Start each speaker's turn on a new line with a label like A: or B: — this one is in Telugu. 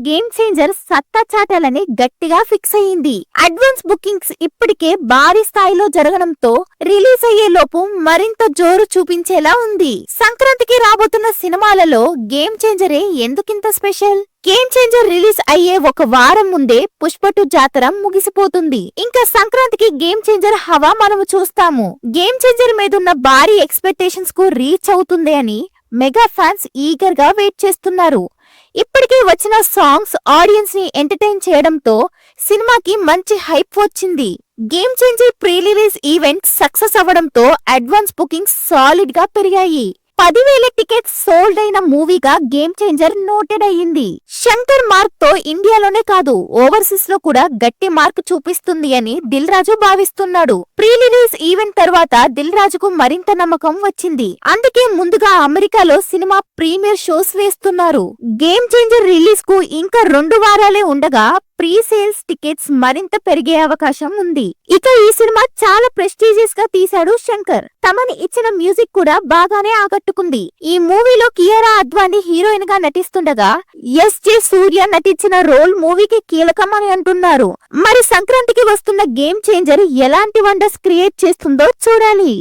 A: గేమ్ చేంజర్ సత్తా చాటాలని గట్టిగా ఫిక్స్ అయ్యింది. అడ్వాన్స్ బుకింగ్స్ ఇప్పటికే భారీ స్థాయిలో జరగడంతో రిలీజ్ అయ్యే లోపు మరింత జోరు చూపించేలా ఉంది. సంక్రాంతికి రాబోతున్న సినిమాలలో గేమ్ చేంజరే ఎందుకింత స్పెషల్? గేమ్ చేంజర్ రిలీజ్ అయ్యే ఒక వారం ముందే పుష్ప 2 జాతర ముగిసిపోతుంది. ఇంకా సంక్రాంతికి గేమ్ చేంజర్ హవా మనము చూస్తాము. గేమ్ చేంజర్ మీదున్న భారీ ఎక్స్పెక్టేషన్స్ కు రీచ్ అవుతుంది అని మెగా ఫ్యాన్స్ ఈగర్ గా వెయిట్ చేస్తున్నారు. ఇప్పటికే వచ్చిన సాంగ్స్ ఆడియన్స్ ని ఎంటర్టైన్ చేయడంతో సినిమాకి మంచి హైప్ వచ్చింది. Game changer pre release event success అవ్వడంతో అడ్వాన్స్ బుకింగ్స్ సాలిడ్ గా పెరిగాయి. 10,000 టికెట్స్ సోల్డ్ అయిన మూవీగా గేమ్ చేంజర్ నోటెడ్ అయ్యింది. శంకర్ మార్క్ తో ఇండియాలోనే కాదు ఓవర్సీస్ లో కూడా గట్టి మార్క్ చూపిస్తుంది అని Dil Raju భావిస్తున్నాడు. Pre release event తర్వాత దిల్ రాజుకు మరింత నమ్మకం వచ్చింది. అందుకే ముందుగా అమెరికాలో సినిమా ప్రీమియర్ షోస్ వేస్తున్నారు. గేమ్ చేంజర్ రిలీజ్ కు ఇంకా 2 వారాలే ఉండగా ప్రీ సేల్స్ టికెట్స్ మరింత పెరిగే అవకాశం ఉంది. ఇక ఈ సినిమా చాలా ప్రెస్టీజియస్ గా తీశాడు శంకర్. తమని ఇచ్చిన మ్యూజిక్ కూడా బాగానే ఆకట్టుకుంది. ఈ మూవీలో కియారా అద్వానీ హీరోయిన్ గా నటిస్తుండగా ఎస్.జె. సూర్య నటించిన రోల్ మూవీకి కీలకం అని అంటున్నారు. మరి సంక్రాంతికి వస్తున్న గేమ్ చేంజర్ ఎలాంటి వండర్స్ క్రియేట్ చేస్తుందో చూడాలి.